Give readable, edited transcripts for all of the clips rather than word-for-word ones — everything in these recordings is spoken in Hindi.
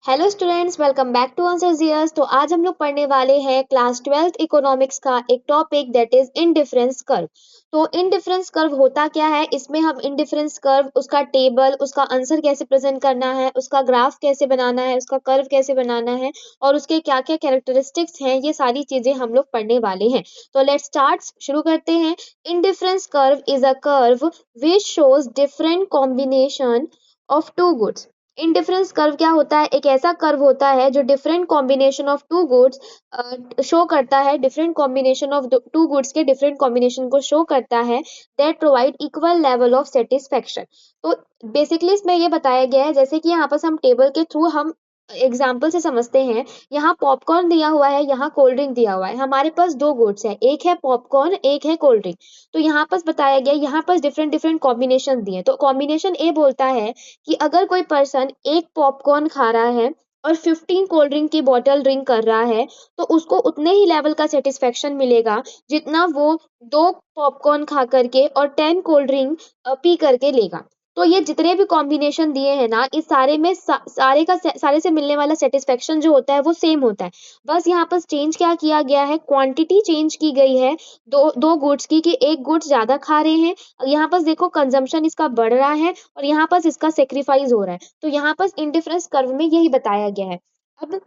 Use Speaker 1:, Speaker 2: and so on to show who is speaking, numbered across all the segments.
Speaker 1: Hello students, welcome back to answer gears. तो आज हम लोग पढ़ने वाले हैं क्लास 12th इकोनॉमिक्स का एक topic that is indifference curve. तो इनडिफरेंस कर्व होता क्या है, इसमें हम इनडिफरेंस कर्व, उसका टेबल, उसका आंसर कैसे प्रेजेंट करना है, उसका ग्राफ कैसे बनाना है, उसका कर्व कैसे बनाना है और उसके क्या क्या कैरेक्टरिस्टिक्स हैं, ये सारी चीजें हम लोग पढ़ने वाले हैं। तो लेट्स स्टार्ट, शुरू करते हैं। Indifference curve is a curve which shows different combination of two goods. Indifference curve क्या होता है, एक ऐसा कर्व होता है जो different combination of two goods show करता है, different combination of two goods के डिफरेंट कॉम्बिनेशन को शो करता है that provide equal level of satisfaction. तो बेसिकली इसमें ये बताया गया है, जैसे कि यहाँ पर हम टेबल के थ्रू हम एग्जाम्पल से समझते हैं। यहाँ पॉपकॉर्न दिया हुआ है, यहाँ कोल्ड ड्रिंक दिया हुआ है, हमारे पास दो गुड्स है, एक है पॉपकॉर्न, एक है कोल्ड ड्रिंक। तो यहाँ पर बताया गया, यहाँ पर डिफरेंट डिफरेंट कॉम्बिनेशन दिए। तो कॉम्बिनेशन ए बोलता है कि अगर कोई पर्सन एक पॉपकॉर्न खा रहा है और 15 कोल्ड ड्रिंक की बॉटल ड्रिंक कर रहा है, तो उसको उतने ही लेवल का सेटिस्फेक्शन मिलेगा जितना वो दो पॉपकॉर्न खा करके और 10 कोल्ड ड्रिंक पी करके लेगा। तो ये जितने भी कॉम्बिनेशन दिए हैं ना, इस सारे में सारे से मिलने वाला सेटिस्फेक्शन जो होता है वो सेम होता है। बस यहाँ पर चेंज क्या किया गया है, क्वांटिटी चेंज की गई है दो दो गुड्स की, कि एक गुड्स ज्यादा खा रहे हैं, यहाँ पर देखो कंजम्पशन इसका बढ़ रहा है और यहाँ पर इसका सेक्रीफाइस हो रहा है। तो यहाँ पर इंडिफरेंस कर्व में यही बताया गया है। अब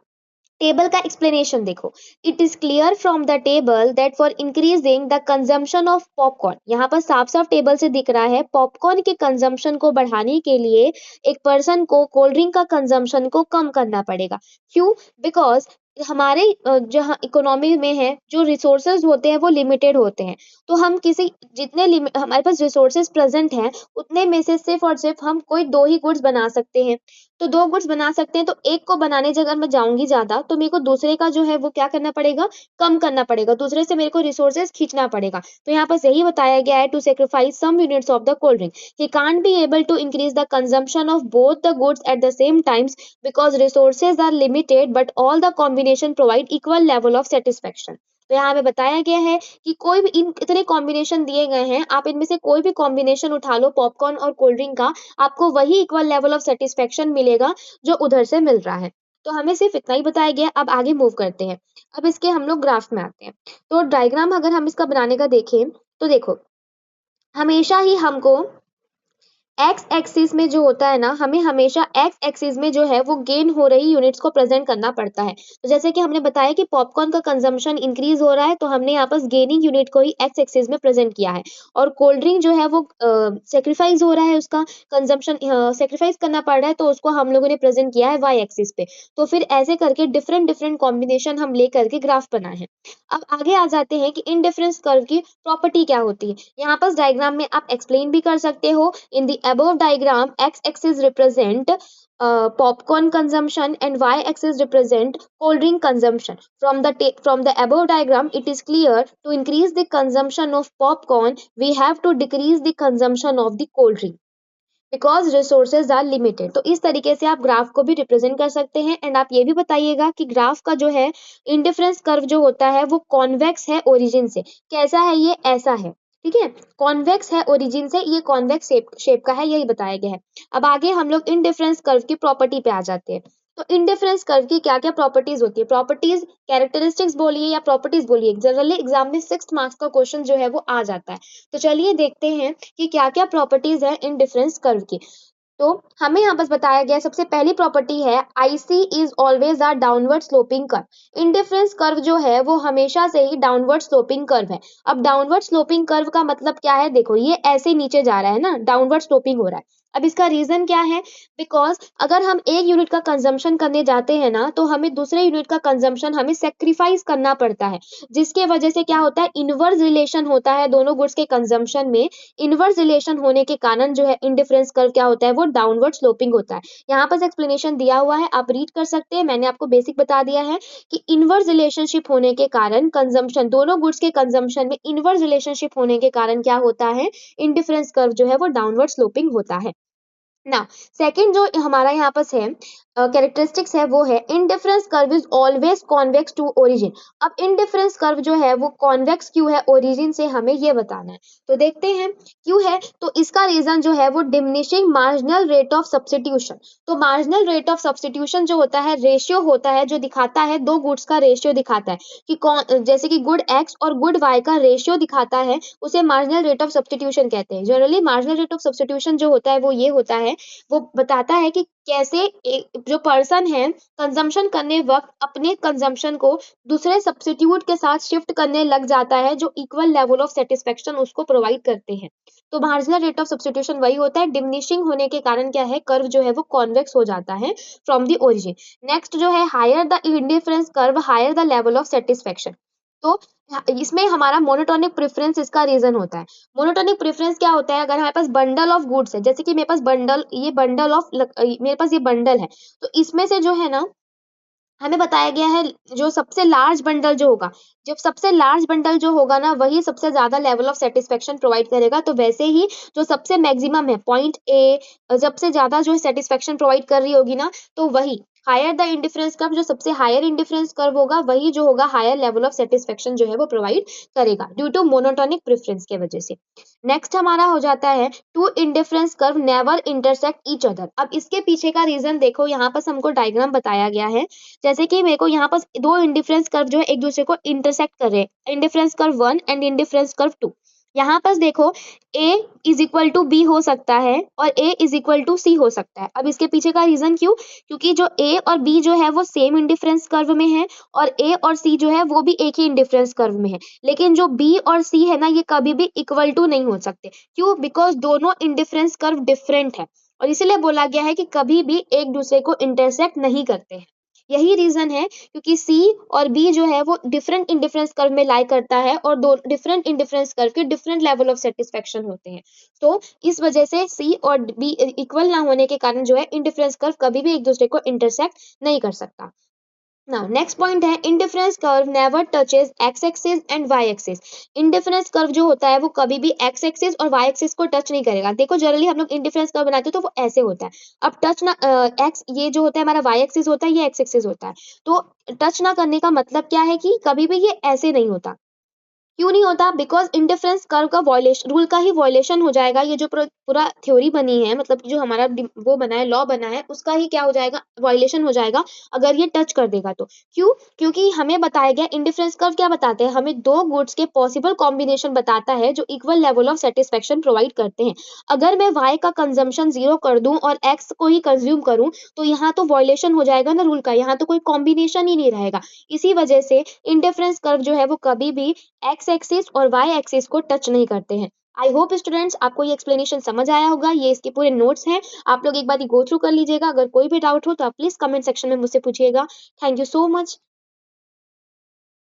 Speaker 1: टेबल का एक्सप्लेनेशन देखो। It is clear from the table that for increasing the consumption of popcorn, यहाँ पर साफ साफ टेबल से दिख रहा है, पॉपकॉर्न के कंजम्पशन को बढ़ाने के लिए एक पर्सन को कोल्ड ड्रिंक का कंजम्पशन को कम करना पड़ेगा। क्यों? बिकॉज हमारे जहाँ इकोनॉमी में है, जो रिसोर्सेज होते हैं वो लिमिटेड होते हैं। तो हम किसी हमारे पास रिसोर्सेज प्रेजेंट हैं, उतने में से सिर्फ और सिर्फ हम कोई दो ही गुड्स बना सकते हैं। तो दो गुड्स बना सकते हैं, तो एक को बनाने जगह मैं जाऊंगी ज्यादा, तो मेरे को दूसरे का जो है वो क्या करना पड़ेगा, कम करना पड़ेगा, दूसरे से मेरे को रिसोर्सेज खींचना पड़ेगा। तो यहाँ पर यही बताया गया है, to sacrifice some units of the cold drink, he can't be able to increase the consumption of both the goods at the same times because resources are limited but all the combination provide equal level of satisfaction. तो यहाँ हमें बताया गया है कि कोई भी इन इतने कॉम्बिनेशन दिए गए हैं, आप इनमें से कोई भी कॉम्बिनेशन उठा लो पॉपकॉर्न और कोल्ड ड्रिंक का, आपको वही इक्वल लेवल ऑफ सेटिस्फेक्शन मिलेगा जो उधर से मिल रहा है। तो हमें सिर्फ इतना ही बताया गया। अब आगे मूव करते हैं। अब इसके हम लोग ग्राफ में आते हैं। तो डायग्राम अगर हम इसका बनाने का देखें, तो देखो, हमेशा ही हमको एक्स एक्सिस में जो होता है ना, हमें हमेशा एक्स एक्सिस में जो है वो गेन हो रही यूनिट्स को प्रेजेंट करना पड़ता है। तो जैसे कि हमने बताया कि पॉपकॉर्न का कंजम्पशन इंक्रीज हो रहा है, तो हमने यहाँ पर गेनिंग यूनिट को ही एक्स एक्सिस में प्रेजेंट किया है। और कोल्ड ड्रिंक जो है वो सेक्रीफाइस हो रहा है, उसका कंजम्पशन सेक्रीफाइस करना पड़ रहा है, तो उसको हम लोगों ने प्रेजेंट किया है वाई एक्सिस पे। तो फिर ऐसे करके डिफरेंट डिफरेंट कॉम्बिनेशन हम ले करके ग्राफ बनाए हैं। अब आगे आ जाते हैं कि इनडिफरेंस कर्व की प्रॉपर्टी क्या होती है। यहाँ पर डायग्राम में आप एक्सप्लेन भी कर सकते हो। In the above diagram, x-axis represent popcorn consumption and y-axis represent cold drink consumption. From the above diagram, it is clear to increase the consumption of popcorn, we have to decrease the consumption of the cold drink. Because resources are limited. तो इस तरीके से आप ग्राफ को भी रिप्रेजेंट कर सकते हैं। एंड आप ये भी बताइएगा कि ग्राफ का जो है इंडिफरेंस कर्व जो होता है वो कॉन्वेक्स है ओरिजिन से। कैसा है ये? ऐसा है, ठीक है, कॉन्वेक्स है ओरिजिन से, ये कॉन्वेक्स शेप का है, यही बताया गया है। अब आगे हम लोग इंडिफरेंस कर्व की प्रॉपर्टी पे आ जाते हैं। तो इंडिफरेंस कर्व की क्या क्या प्रॉपर्टीज होती है, प्रॉपर्टीज, कैरेक्टरिस्टिक्स बोलिए या प्रॉपर्टीज बोलिए, जनरली एग्जाम में 6 मार्क्स का क्वेश्चन जो है वो आ जाता है। तो चलिए देखते हैं कि क्या क्या प्रॉपर्टीज है इन डिफरेंस कर्व की। तो हमें यहाँ बस बताया गया, सबसे पहली प्रॉपर्टी है IC is always a downward sloping curve. Indifference curve जो है वो हमेशा से ही डाउनवर्ड स्लोपिंग कर्व है। अब डाउनवर्ड स्लोपिंग कर्व का मतलब क्या है, देखो ये ऐसे नीचे जा रहा है ना, डाउनवर्ड स्लोपिंग हो रहा है। अब इसका रीजन क्या है, बिकॉज अगर हम एक यूनिट का कंजम्पशन करने जाते हैं ना, तो हमें दूसरे यूनिट का कंजम्पशन हमें सेक्रीफाइस करना पड़ता है, जिसके वजह से क्या होता है, इनवर्स रिलेशन होता है दोनों गुड्स के कंजम्पशन में। इनवर्स रिलेशन होने के कारण जो है इंडिफरेंस कर्व क्या होता है, वो डाउनवर्ड स्लोपिंग होता है। यहाँ पर एक्सप्लेनेशन दिया हुआ है, आप रीड कर सकते हैं, मैंने आपको बेसिक बता दिया है कि इनवर्स रिलेशनशिप होने के कारण कंजम्पशन, दोनों गुड्स के कंजम्पशन में इनवर्स रिलेशनशिप होने के कारण क्या होता है, इंडिफरेंस कर्व जो है वो डाउनवर्ड स्लोपिंग होता है। नाउ सेकंड जो हमारा यहाँ पास है, कैरेक्टरिस्टिक्स है वो है indifference curve is always convex to origin. अब इंडिफरेंस कर्व जो है वो कॉन्वेक्स क्यों है ओरिजिन से, हमें ये बताना है। तो देखते हैं क्यों है। तो इसका रीजन जो है वो diminishing marginal rate of substitution. तो मार्जिनल रेट ऑफ सब्स्टिट्यूशन जो होता है रेशियो होता है जो दिखाता है दो गुड्स का रेशियो दिखाता है कि कौन, जैसे कि गुड एक्स और गुड वाई का रेशियो दिखाता है, उसे मार्जिनल रेट ऑफ सब्स्टिट्यूशन कहते हैं। Generally marginal rate of substitution जो होता है वो ये होता है, वो बताता है कि कैसे जो पर्सन है कंजम्पशन करने वक्त अपने कंजम्पशन को दूसरे सब्स्टिट्यूट के साथ शिफ्ट करने लग जाता है जो इक्वल लेवल ऑफ सेटिस्फेक्शन उसको प्रोवाइड करते हैं। तो मार्जिनल रेट ऑफ सब्स्टिट्यूशन वही होता है, डिमिनिशिंग होने के कारण क्या है कर्व जो है वो कॉन्वेक्स हो जाता है फ्रॉम द ओरिजिन। नेक्स्ट जो है higher the indifference curve higher the level of satisfaction. तो इसमें हमारा मोनोटोनिक प्रेफरेंस इसका रीजन होता है। मोनोटोनिक प्रेफरेंस क्या होता है, अगर हमारे पास बंडल ऑफ गुड्स है, जैसे कि मेरे पास बंडल ये बंडल ऑफ मेरे पास ये बंडल है, तो इसमें से जो है ना हमें बताया गया है जो सबसे लार्ज बंडल जो होगा, जब सबसे लार्ज बंडल जो होगा ना वही सबसे ज्यादा लेवल ऑफ सेटिस्फेक्शन प्रोवाइड करेगा। तो वैसे ही जो सबसे मैक्सिमम है पॉइंट ए सबसे ज्यादा जो सेटिस्फेक्शन प्रोवाइड कर रही होगी ना, तो वही हायर द इंडिफरेंस कर्व, जो सबसे हायर इंडिफरेंस कर्व होगा वही जो होगा हायर लेवल ऑफ सेटिस्फेक्शन जो है वो प्रोवाइड करेगा ड्यू टू मोनोटोनिक प्रेफरेंस के वजह से। नेक्स्ट हमारा हो जाता है two indifference curve never intersect each other. अब इसके पीछे का रीजन देखो, यहाँ पर हमको डायग्राम बताया गया है। जैसे कि मेरे को यहाँ पास दो इंडिफरेंस कर्व जो है एक दूसरे को इंटरसेक्ट कर रहे हैं, indifference curve 1 and indifference curve 2। यहाँ पास देखो a is equal to B हो सकता है और a is equal to C हो सकता है। अब इसके पीछे का रीजन क्यों, क्योंकि जो a और b जो है वो सेम इंडिफरेंस कर्व में है और a और c जो है वो भी एक ही इंडिफरेंस कर्व में है, लेकिन जो b और c है ना ये कभी भी इक्वल टू नहीं हो सकते। क्यों, बिकॉज दोनों इंडिफरेंस कर्व डिफरेंट है और इसीलिए बोला गया है कि कभी भी एक दूसरे को इंटरसेक्ट नहीं करते हैं। यही रीजन है क्योंकि C और B जो है वो डिफरेंट इंडिफरेंस कर्व में लाई करता है और दो डिफरेंट इंडिफरेंस कर्व के डिफरेंट लेवल ऑफ सेटिस्फेक्शन होते हैं। तो इस वजह से C और B इक्वल ना होने के कारण जो है इंडिफरेंस कर्व कभी भी एक दूसरे को इंटरसेक्ट नहीं कर सकता। नाउ नेक्स्ट पॉइंट है indifference curve never touches X axis and Y axis. Indifference curve जो होता है वो कभी भी एक्स एक्सिस और वाई एक्सिस को टच नहीं करेगा। देखो जनरली हम लोग इंडिफरेंस कर्व बनाते हैं तो वो ऐसे होता है। अब टच ना एक्स ये जो होता है हमारा वाई एक्सिस होता है, ये एक्स एक्सिस होता है। तो टच ना करने का मतलब क्या है कि कभी भी ये ऐसे नहीं होता। क्यों नहीं होता, बिकॉज इंडिफरेंस कर्व का वॉयलेशन रूल का ही वॉयलेशन हो जाएगा। ये जो पूरा थ्योरी बनी है, मतलब जो हमारा वो बना है लॉ बना है उसका ही क्या हो जाएगा, वॉयलेशन हो जाएगा अगर ये टच कर देगा तो। क्यों, क्योंकि हमें बताया गया इंडिफरेंस कर्व क्या बताते हैं, हमें दो गुड्स के पॉसिबल कॉम्बिनेशन बताता है जो equal level of satisfaction provide करते हैं। अगर मैं वाई का कंजम्पशन 0 कर दूं और एक्स को ही कंज्यूम करूं तो यहाँ तो वॉयलेशन हो जाएगा ना रूल का, यहाँ तो कोई कॉम्बिनेशन ही नहीं रहेगा। इसी वजह से इंडिफरेंस कर्व जो है वो कभी भी एक्स एक्सिस और वाई एक्सिस को टच नहीं करते हैं। आई होप स्टूडेंट्स आपको ये एक्सप्लेनेशन समझ आया होगा। ये इसके पूरे नोट्स हैं, आप लोग एक बार गो थ्रू कर लीजिएगा। अगर कोई भी डाउट हो तो आप प्लीज कमेंट सेक्शन में मुझसे पूछिएगा। Thank you so much.